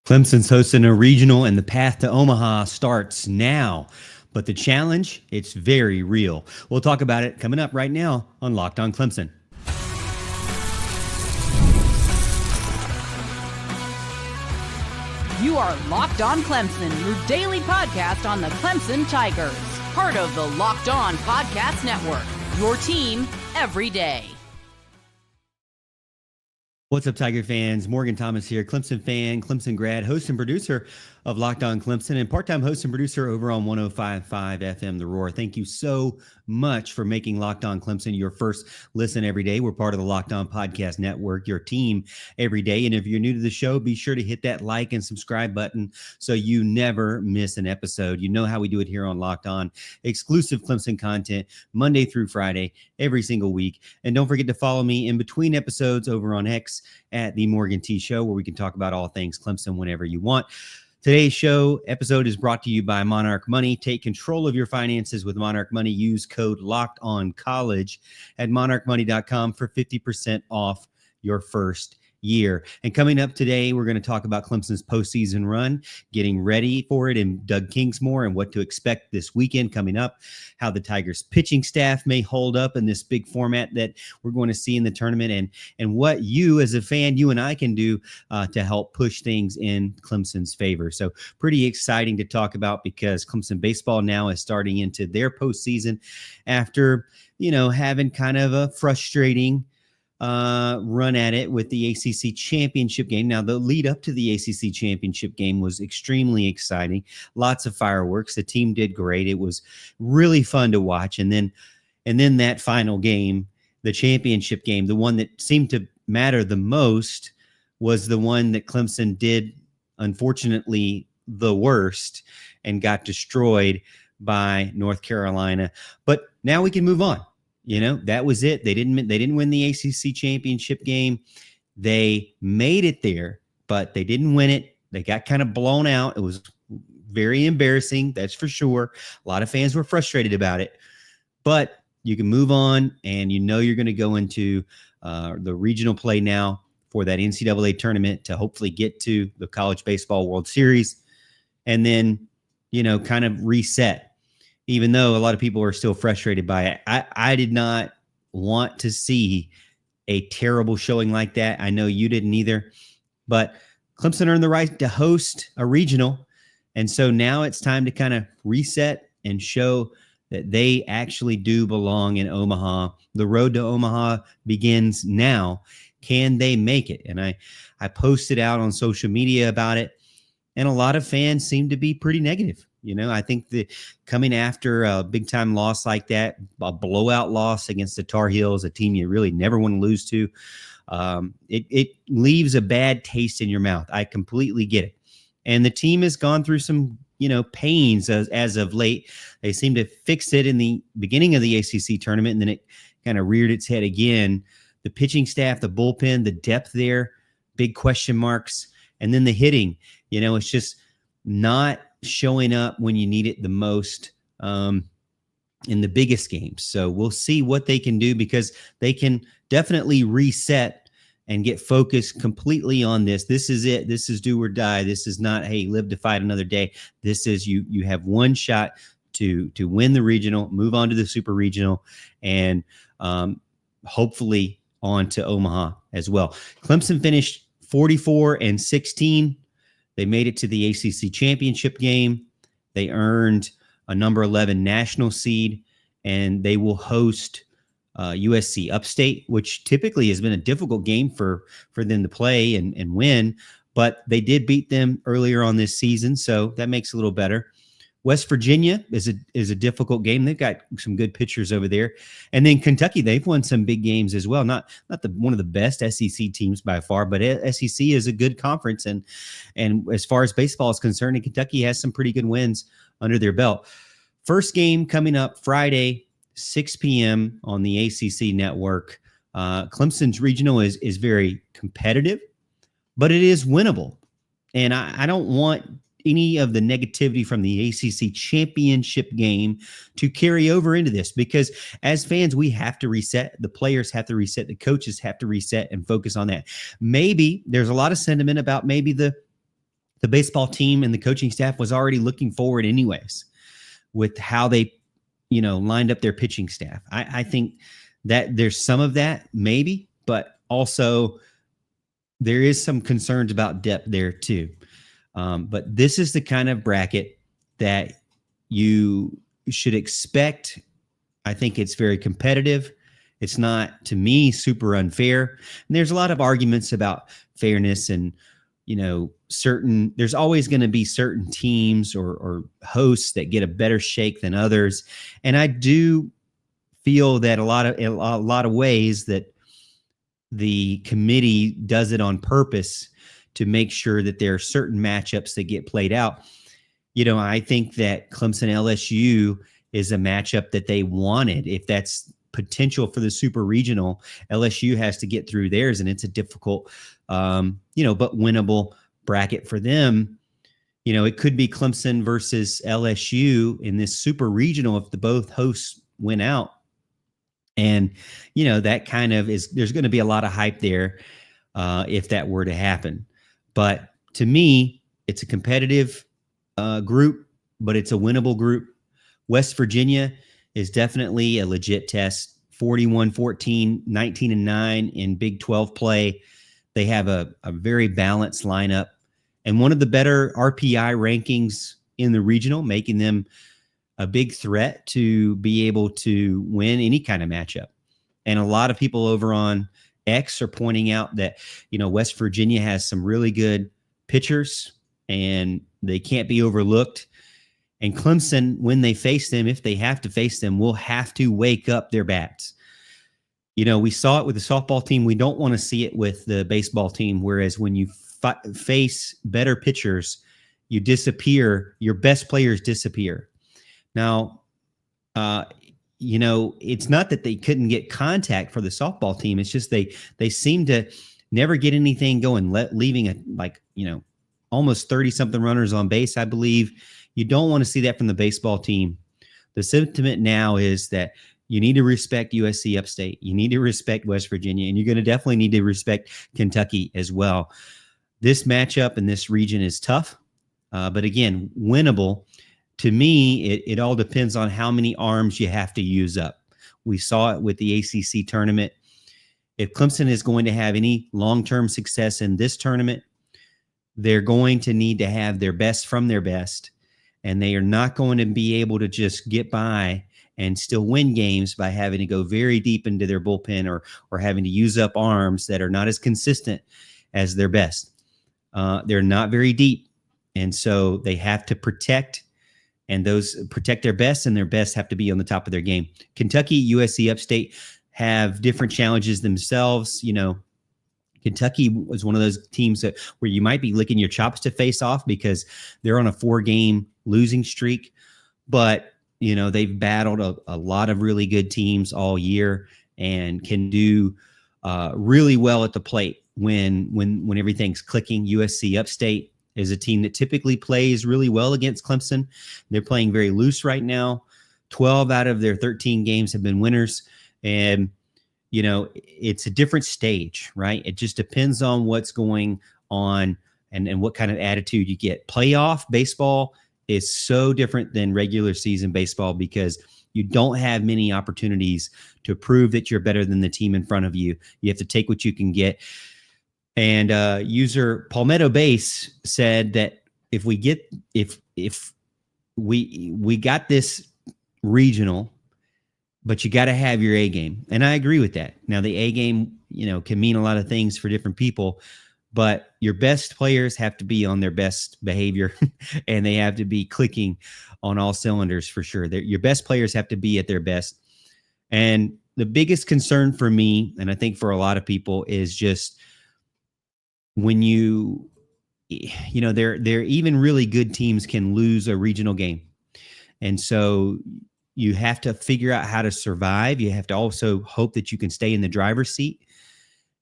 Clemson's hosting a regional, and the path to Omaha starts now. But the challenge, it's very real. We'll talk about it coming up right now on Locked On Clemson. You are Locked On Clemson, your daily podcast on the Clemson Tigers. Part of the Locked On Podcast Network, your team every day. What's up, Tiger fans? Morgan Thomas here, Clemson fan, Clemson grad, host and producer of Locked On Clemson, and part-time host and producer over on 105.5 FM The Roar. Thank you so much for making Locked On Clemson your first listen every day. We're part of the Locked On Podcast Network, your team every day. And if you're new to the show, be sure to hit that like and subscribe button so you never miss an episode. You know how we do it here on Locked On. Exclusive Clemson content Monday through Friday, every single week. And don't forget to follow me in between episodes over on X at The Morgan T Show, where we can talk about all things Clemson whenever you want. Today's show episode is brought to you by Monarch Money. Take control of your finances with Monarch Money. Use code LOCKEDONCollege at monarchmoney.com for 50% off your first year. And coming up today, we're going to talk about Clemson's postseason run, getting ready for it, and Doug Kingsmore and what to expect this weekend coming up, how the Tigers pitching staff may hold up in this big format that we're going to see in the tournament, and what you as a fan, you and I can do to help push things in Clemson's favor. So pretty exciting to talk about, because Clemson Baseball now is starting into their postseason after, having kind of a frustrating run at it with the ACC championship game. Now, the lead up to the ACC championship game was extremely exciting. Lots of fireworks. The team did great. It was really fun to watch. And then that final game, the championship game, the one that seemed to matter the most, was the one that Clemson did, unfortunately, the worst and got destroyed by North Carolina. But now we can move on. That was it. They didn't win the ACC championship game. They made it there, but they didn't win it. They got kind of blown out. It was very embarrassing, that's for sure. A lot of fans were frustrated about it, but you can move on, and you're going to go into the regional play now for that NCAA tournament to hopefully get to the College Baseball World Series, and then, kind of reset. Even though a lot of people are still frustrated by it, I did not want to see a terrible showing like that. I know you didn't either, but Clemson earned the right to host a regional. And so now it's time to kind of reset and show that they actually do belong in Omaha. The road to Omaha begins now. Can they make it? And I posted out on social media about it, and a lot of fans seem to be pretty negative. I think that coming after a big-time loss like that, a blowout loss against the Tar Heels, a team you really never want to lose to, it leaves a bad taste in your mouth. I completely get it. And the team has gone through some, pains as of late. They seem to fix it in the beginning of the ACC tournament, and then it kind of reared its head again. The pitching staff, the bullpen, the depth there, big question marks. And then the hitting, it's just not showing up when you need it the most in the biggest games. So we'll see what they can do, because they can definitely reset and get focused completely on this. This is it. This is do or die. This is not, hey, live to fight another day. This is you have one shot to win the regional, move on to the super regional, and hopefully on to Omaha as well. Clemson finished 44-16. They made it to the ACC championship game. They earned a number 11 national seed, and they will host USC Upstate, which typically has been a difficult game for them to play and win, but they did beat them earlier on this season, so that makes it a little better. West Virginia is a difficult game. They've got some good pitchers over there. And then Kentucky, they've won some big games as well. Not one of the best SEC teams by far, but SEC is a good conference. And as far as baseball is concerned, Kentucky has some pretty good wins under their belt. First game coming up Friday, 6 p.m. on the ACC network. Clemson's regional is very competitive, but it is winnable. And I don't want any of the negativity from the ACC championship game to carry over into this, because as fans, we have to reset. The players have to reset. The coaches have to reset and focus on that. Maybe there's a lot of sentiment about maybe the the baseball team and the coaching staff was already looking forward anyways with how they, lined up their pitching staff. I think that there's some of that maybe, but also there is some concerns about depth there too. But this is the kind of bracket that you should expect. I think it's very competitive. It's not, to me, super unfair. And there's a lot of arguments about fairness and, there's always going to be certain teams or hosts that get a better shake than others. And I do feel that a lot of ways that the committee does it on purpose to make sure that there are certain matchups that get played out. I think that Clemson LSU is a matchup that they wanted. If that's potential for the super regional, LSU has to get through theirs, and it's a difficult, but winnable bracket for them. It could be Clemson versus LSU in this super regional if the both hosts win out. And, that kind of there's going to be a lot of hype there if that were to happen. But to me, it's a competitive group, but it's a winnable group. West Virginia is definitely a legit test. 41-14, 19-9 in Big 12 play. They have a very balanced lineup and one of the better RPI rankings in the regional, making them a big threat to be able to win any kind of matchup. And a lot of people over on X are pointing out that, West Virginia has some really good pitchers and they can't be overlooked. And Clemson, when they face them, if they have to face them, will have to wake up their bats. We saw it with the softball team. We don't want to see it with the baseball team. Whereas when you face better pitchers, you disappear. Your best players disappear. Now, it's not that they couldn't get contact for the softball team. It's just they seem to never get anything going, leaving almost 30-something runners on base, I believe. You don't want to see that from the baseball team. The sentiment now is that you need to respect USC Upstate. You need to respect West Virginia, and you're going to definitely need to respect Kentucky as well. This matchup in this region is tough, but again, winnable. To me, it all depends on how many arms you have to use up. We saw it with the ACC tournament. If Clemson is going to have any long-term success in this tournament, they're going to need to have their best from their best, and they are not going to be able to just get by and still win games by having to go very deep into their bullpen or having to use up arms that are not as consistent as their best. They're not very deep, and so they have to protect their best, and their best have to be on the top of their game. Kentucky, USC Upstate have different challenges themselves. Kentucky was one of those teams where you might be licking your chops to face off because they're on a 4-game losing streak, but they've battled a lot of really good teams all year and can do really well at the plate when everything's clicking. USC Upstate is a team that typically plays really well against Clemson. They're playing very loose right now. 12 out of their 13 games have been winners. And, it's a different stage, right? It just depends on what's going on and what kind of attitude you get. Playoff baseball is so different than regular season baseball because you don't have many opportunities to prove that you're better than the team in front of you. You have to take what you can get. And user Palmetto Base said that if we got this regional, but you got to have your A game. And I agree with that. Now the A game, can mean a lot of things for different people, but your best players have to be on their best behavior and they have to be clicking on all cylinders for sure. Your best players have to be at their best. And the biggest concern for me, and I think for a lot of people, is just when they're even really good teams can lose a regional game. And so you have to figure out how to survive. You have to also hope that you can stay in the driver's seat.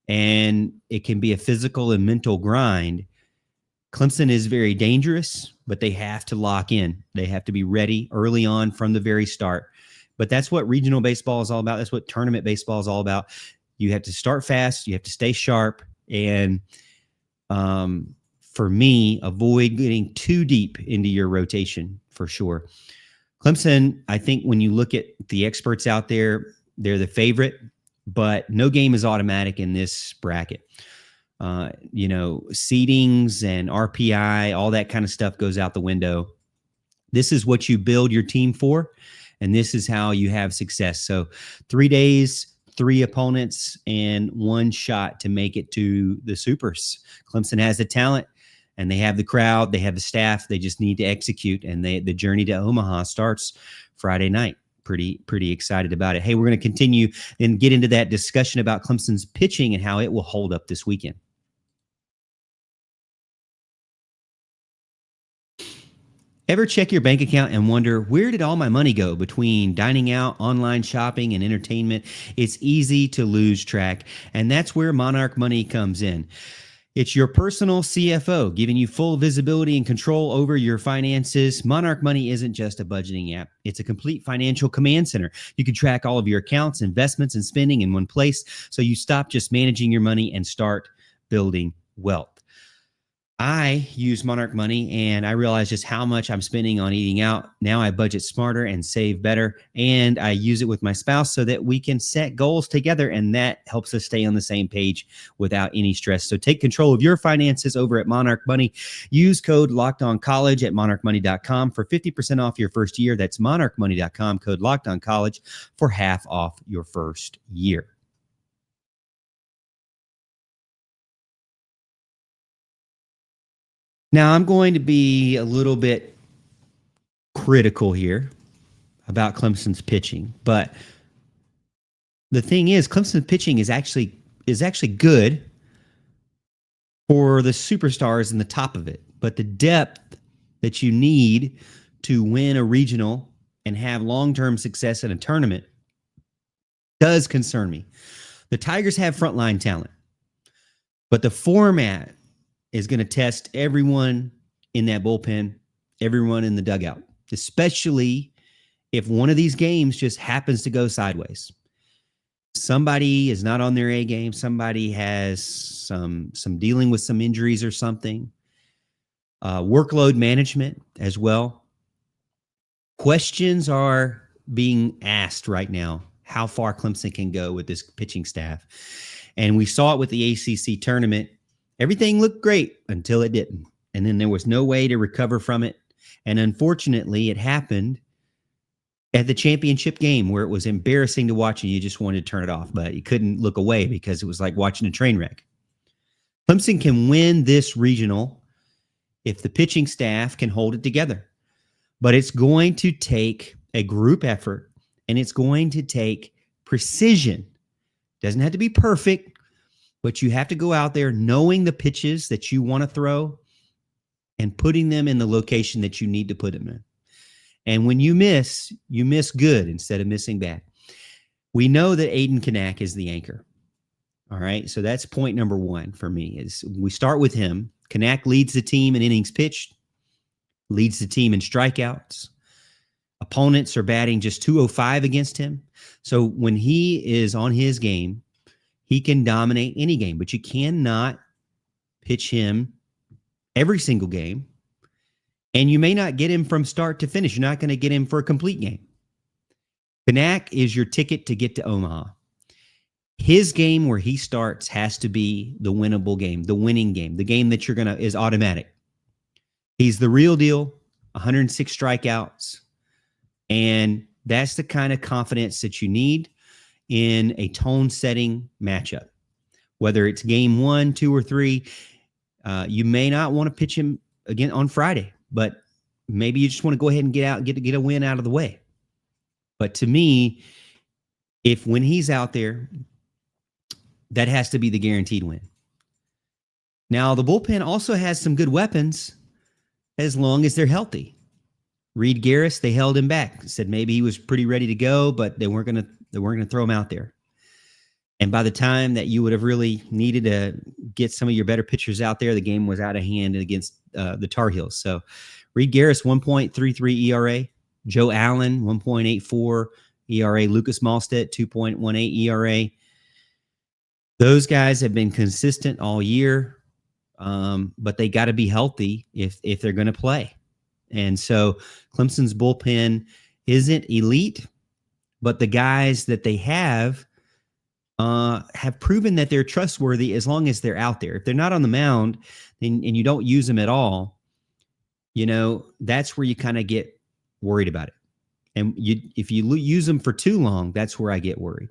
And it can be a physical and mental grind. Clemson is very dangerous, but they have to lock in. They have to be ready early on from the very start. But that's what regional baseball is all about. That's what tournament baseball is all about. You have to start fast. You have to stay sharp. And for me, avoid getting too deep into your rotation for sure. Clemson, I think when you look at the experts out there, they're the favorite, but no game is automatic in this bracket. Seedings and RPI, all that kind of stuff goes out the window. This is what you build your team for, and this is how you have success. So 3 days, 3 opponents, and 1 shot to make it to the Supers. Clemson has the talent, and they have the crowd, they have the staff. They just need to execute, and the journey to Omaha starts Friday night. Pretty excited about it. Hey, we're going to continue and get into that discussion about Clemson's pitching and how it will hold up this weekend. Ever check your bank account and wonder, where did all my money go between dining out, online shopping, and entertainment? It's easy to lose track, and that's where Monarch Money comes in. It's your personal CFO, giving you full visibility and control over your finances. Monarch Money isn't just a budgeting app. It's a complete financial command center. You can track all of your accounts, investments, and spending in one place, so you stop just managing your money and start building wealth. I use Monarch Money, and I realize just how much I'm spending on eating out. Now I budget smarter and save better, and I use it with my spouse so that we can set goals together, and that helps us stay on the same page without any stress. So take control of your finances over at Monarch Money. Use code LOCKEDONCollege at monarchmoney.com for 50% off your first year. That's monarchmoney.com, code LOCKEDONCollege for half off your first year. Now, I'm going to be a little bit critical here about Clemson's pitching, but the thing is, Clemson's pitching is actually good for the superstars in the top of it, but the depth that you need to win a regional and have long-term success in a tournament does concern me. The Tigers have frontline talent, but the format is going to test everyone in that bullpen, everyone in the dugout, especially if one of these games just happens to go sideways. Somebody is not on their A game. Somebody has some dealing with some injuries or something. Workload management as well. Questions are being asked right now, how far Clemson can go with this pitching staff. And we saw it with the ACC tournament. Everything looked great until it didn't. And then there was no way to recover from it. And unfortunately, it happened at the championship game where it was embarrassing to watch and you just wanted to turn it off, but you couldn't look away because it was like watching a train wreck. Clemson can win this regional if the pitching staff can hold it together. But it's going to take a group effort, and it's going to take precision. Doesn't have to be perfect, but you have to go out there knowing the pitches that you want to throw and putting them in the location that you need to put them in. And when you miss good instead of missing bad. We know that Aidan Knaak is the anchor. All right, so that's point number 1 for me is we start with him. Knaak leads the team in innings pitched, leads the team in strikeouts. Opponents are batting just 205 against him. So when he is on his game, he can dominate any game, but you cannot pitch him every single game. And you may not get him from start to finish. You're not going to get him for a complete game. Knaak is your ticket to get to Omaha. His game where he starts has to be the winnable game, the winning game, the game that is automatic. He's the real deal, 106 strikeouts. And that's the kind of confidence that you need in a tone-setting matchup. Whether it's game 1, 2, or 3, you may not want to pitch him again on Friday, but maybe you just want to go ahead and get a win out of the way. But to me, when he's out there, that has to be the guaranteed win. Now, the bullpen also has some good weapons as long as they're healthy. Reed Garris, they held him back. Said maybe he was pretty ready to go, but they weren't going to throw him out there. And by the time that you would have really needed to get some of your better pitchers out there, the game was out of hand against the Tar Heels. So Reed Garris, 1.33 ERA. Joe Allen, 1.84 ERA. Lucas Malstedt, 2.18 ERA. Those guys have been consistent all year. but they got to be healthy if they're going to play. And so Clemson's bullpen isn't elite, but the guys that they have proven that they're trustworthy as long as they're out there. If they're not on the mound and you don't use them at all, that's where you kind of get worried about it. And if you use them for too long, that's where I get worried.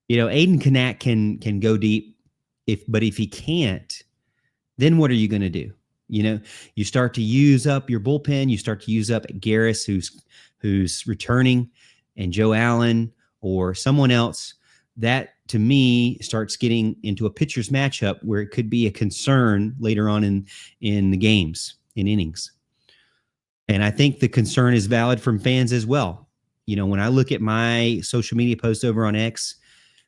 Aidan Knaak can go deep, but if he can't, then what are you going to do? You start to use up your bullpen. You start to use up Garris, who's returning, and Joe Allen or someone else. That, to me, starts getting into a pitcher's matchup where it could be a concern later on in the games, in innings. And I think the concern is valid from fans as well. When I look at my social media post over on X,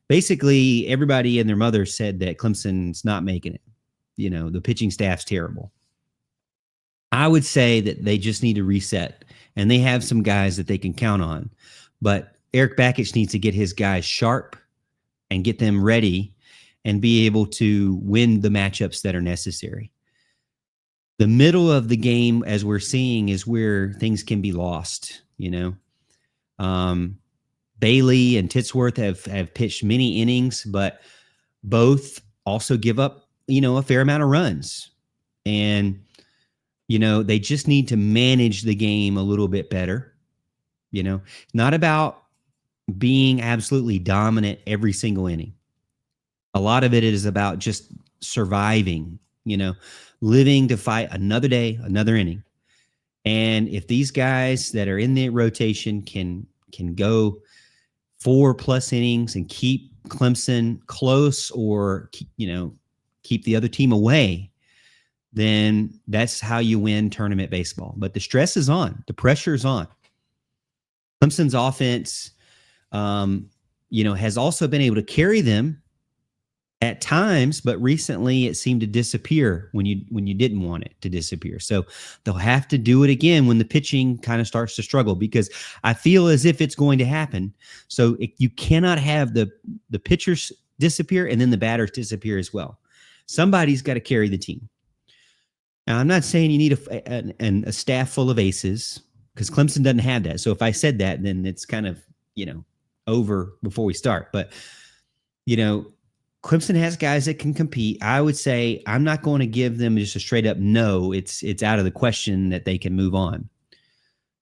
basically everybody and their mother said that Clemson's not making it. The pitching staff's terrible. I would say that they just need to reset, and they have some guys that they can count on. But Erik Bakich needs to get his guys sharp and get them ready and be able to win the matchups that are necessary. The middle of the game, as we're seeing, is where things can be lost. Bailey and Titsworth have pitched many innings, but both also give up, a fair amount of runs. And they just need to manage the game a little bit better. Not about being absolutely dominant every single inning. A lot of it is about just surviving, living to fight another day, another inning. And if these guys that are in the rotation can go 4+ innings and keep Clemson close or, keep the other team away, then that's how you win tournament baseball. But the stress is on. The pressure is on. Clemson's offense, has also been able to carry them at times, but recently it seemed to disappear when you didn't want it to disappear. So they'll have to do it again when the pitching kind of starts to struggle, because I feel as if it's going to happen. So you cannot have the pitchers disappear and then the batters disappear as well. Somebody's got to carry the team. Now, I'm not saying you need a staff full of aces, because Clemson doesn't have that. So if I said that, then it's kind of, over before we start. But, Clemson has guys that can compete. I would say I'm not going to give them just a straight up no. It's out of the question that they can move on.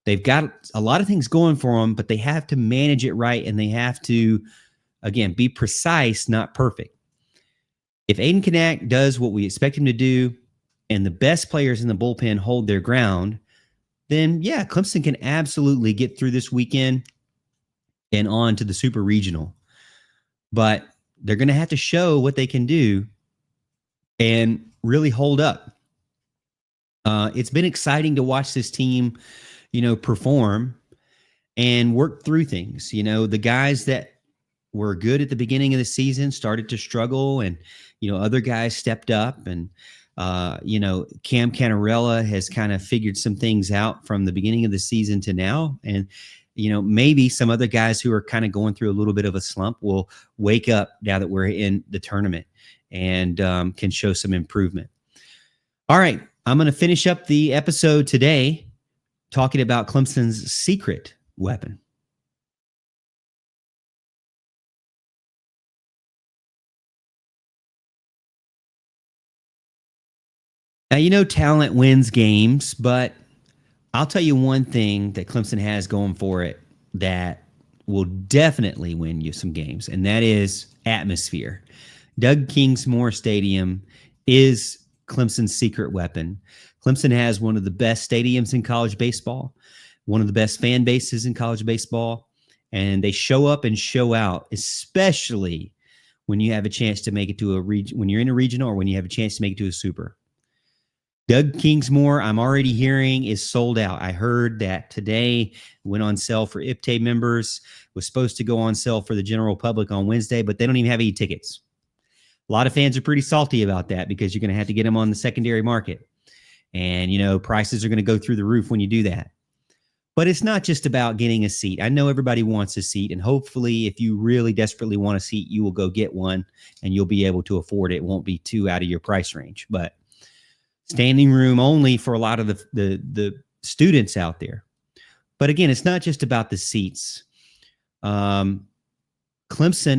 They've got a lot of things going for them, but they have to manage it right, and they have to, again, be precise, not perfect. If Aidan Knaak does what we expect him to do, and the best players in the bullpen hold their ground, then yeah, Clemson can absolutely get through this weekend and on to the Super Regional. But they're going to have to show what they can do and really hold up. It's been exciting to watch this team, perform and work through things. The guys that were good at the beginning of the season started to struggle, and, other guys stepped up, and, Cam Canarella has kind of figured some things out from the beginning of the season to now. And, maybe some other guys who are kind of going through a little bit of a slump will wake up now that we're in the tournament and can show some improvement. All right. I'm going to finish up the episode today talking about Clemson's secret weapon. Now, talent wins games, but I'll tell you one thing that Clemson has going for it that will definitely win you some games, and that is atmosphere. Doug Kingsmore Stadium is Clemson's secret weapon. Clemson has one of the best stadiums in college baseball, one of the best fan bases in college baseball, and they show up and show out, especially when you have a chance to make it to a region, when you're in a regional, or when you have a chance to make it to a super. Doug Kingsmore, I'm already hearing, is sold out. I heard that today went on sale for Upstate members, was supposed to go on sale for the general public on Wednesday, but they don't even have any tickets. A lot of fans are pretty salty about that, because you're going to have to get them on the secondary market. And, prices are going to go through the roof when you do that. But it's not just about getting a seat. I know everybody wants a seat, and hopefully if you really desperately want a seat, you will go get one and you'll be able to afford it. It won't be too out of your price range. But standing room only for a lot of the students out there. But again, it's not just about the seats. Clemson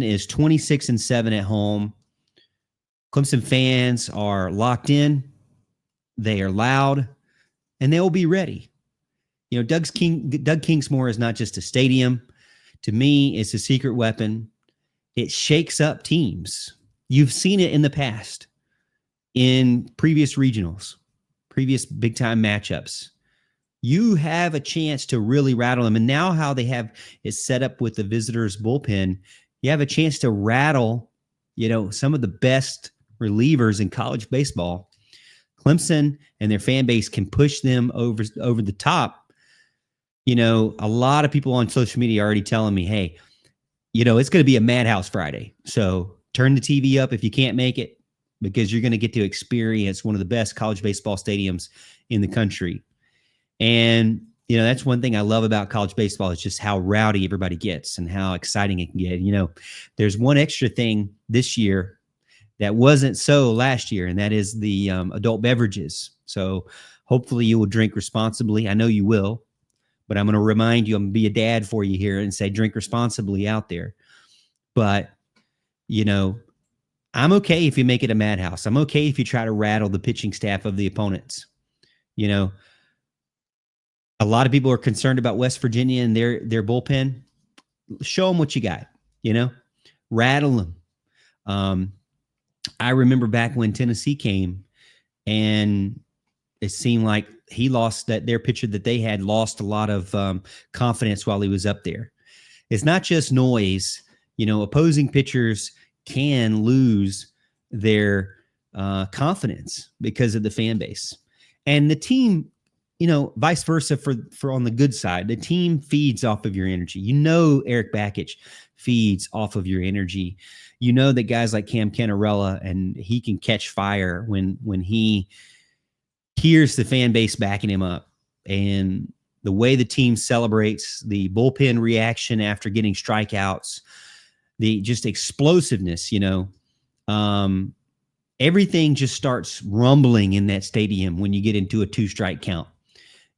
is 26-7 at home. Clemson fans are locked in. They are loud, and they will be ready. Doug Kingsmore is not just a stadium. To me, it's a secret weapon. It shakes up teams. You've seen it in the past, in previous regionals, previous big-time matchups. You have a chance to really rattle them. And now how they have it set up with the visitors' bullpen, you have a chance to rattle, some of the best relievers in college baseball. Clemson and their fan base can push them over the top. A lot of people on social media are already telling me, hey, it's going to be a madhouse Friday. So turn the TV up if you can't make it, because you're going to get to experience one of the best college baseball stadiums in the country. And, that's one thing I love about college baseball is just how rowdy everybody gets and how exciting it can get. There's one extra thing this year that wasn't so last year, and that is the adult beverages. So hopefully you will drink responsibly. I know you will, but I'm going to remind you, I'm going to be a dad for you here and say drink responsibly out there. But, I'm okay if you make it a madhouse. I'm okay if you try to rattle the pitching staff of the opponents. A lot of people are concerned about West Virginia and their bullpen. Show them what you got, rattle them. I remember back when Tennessee came, and it seemed like their pitcher that they had lost a lot of confidence while he was up there. It's not just noise. Opposing pitchers can lose their confidence because of the fan base. And the team, vice versa for on the good side, the team feeds off of your energy. Erik Bakich feeds off of your energy. That guys like Cam Cannarella, and he can catch fire when he hears the fan base backing him up. And the way the team celebrates, the bullpen reaction after getting strikeouts, the just explosiveness, everything just starts rumbling in that stadium when you get into a 2-strike count.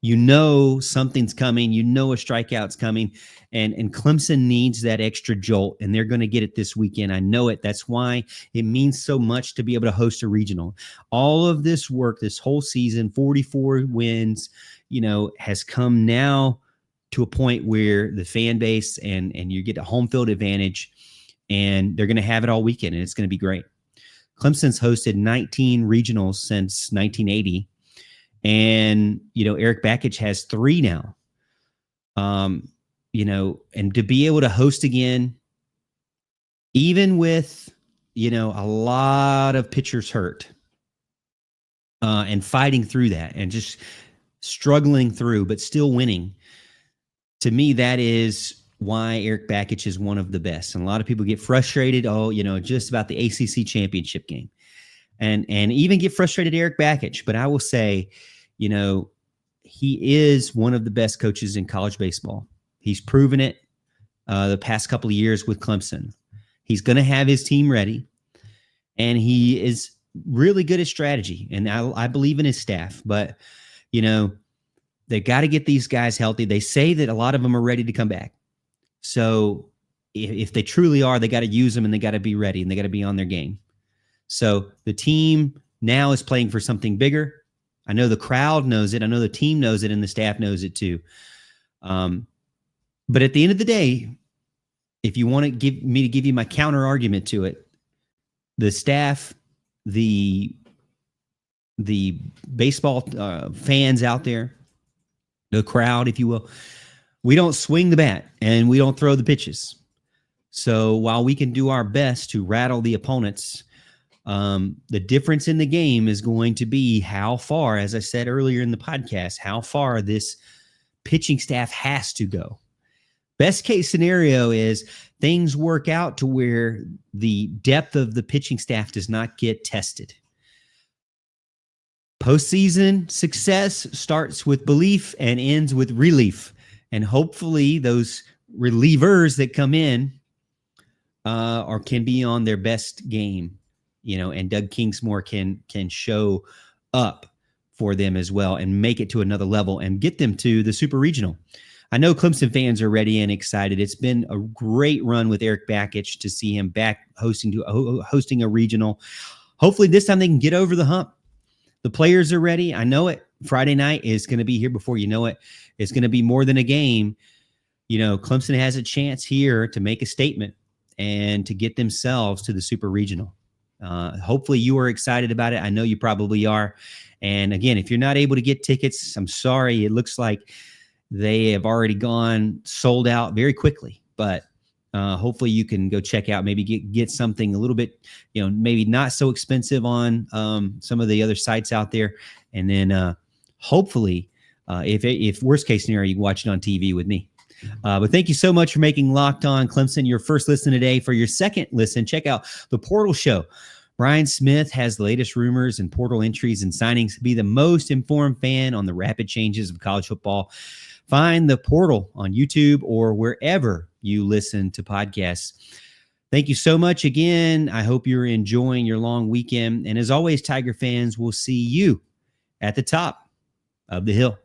Something's coming, a strikeout's coming, and Clemson needs that extra jolt, and they're going to get it this weekend. I know it. That's why it means so much to be able to host a regional. All of this work, this whole season, 44 wins, has come now to a point where the fan base and you get a home field advantage, and they're going to have it all weekend, and it's going to be great. Clemson's hosted 19 regionals since 1980. And, Erik Bakich has 3 now. And to be able to host again, even with, a lot of pitchers hurt, and fighting through that and just struggling through, but still winning. To me, that is why Erik Bakich is one of the best. And a lot of people get frustrated, just about the ACC championship game. And even get frustrated Erik Bakich. But I will say, he is one of the best coaches in college baseball. He's proven it the past couple of years with Clemson. He's going to have his team ready, and he is really good at strategy. And I believe in his staff. But, they got to get these guys healthy. They say that a lot of them are ready to come back. So if they truly are, they got to use them, and they got to be ready, and they got to be on their game. So the team now is playing for something bigger. I know the crowd knows it. I know the team knows it, and the staff knows it too. But at the end of the day, if you want to give you my counter argument to it, the staff, the baseball fans out there, the crowd, if you will, we don't swing the bat and we don't throw the pitches. So while we can do our best to rattle the opponents, the difference in the game is going to be how far, as I said earlier in the podcast, how far this pitching staff has to go. Best case scenario is things work out to where the depth of the pitching staff does not get tested. Postseason success starts with belief and ends with relief. And hopefully those relievers that come in or can be on their best game, and Doug Kingsmore can show up for them as well and make it to another level and get them to the Super Regional. I know Clemson fans are ready and excited. It's been a great run with Erik Bakich to see him back hosting a regional. Hopefully this time they can get over the hump. The players are ready. I know it. Friday night is going to be here before you know it. It's going to be more than a game. You know, Clemson has a chance here to make a statement and to get themselves to the Super Regional. Hopefully you are excited about it. I know you probably are. And again, if you're not able to get tickets, I'm sorry. It looks like they have already gone sold out very quickly, but hopefully you can go check out, maybe get something a little bit, maybe not so expensive on some of the other sites out there. And then hopefully if worst case scenario, you can watch it on TV with me. But thank you so much for making Locked On Clemson your first listen today. For your second listen, check out the Portal Show. Brian Smith has the latest rumors and portal entries and signings. Be the most informed fan on the rapid changes of college football. Find the Portal on YouTube or wherever you listen to podcasts. Thank you so much again. I hope you're enjoying your long weekend. And as always, Tiger fans, we'll see you at the top of the hill.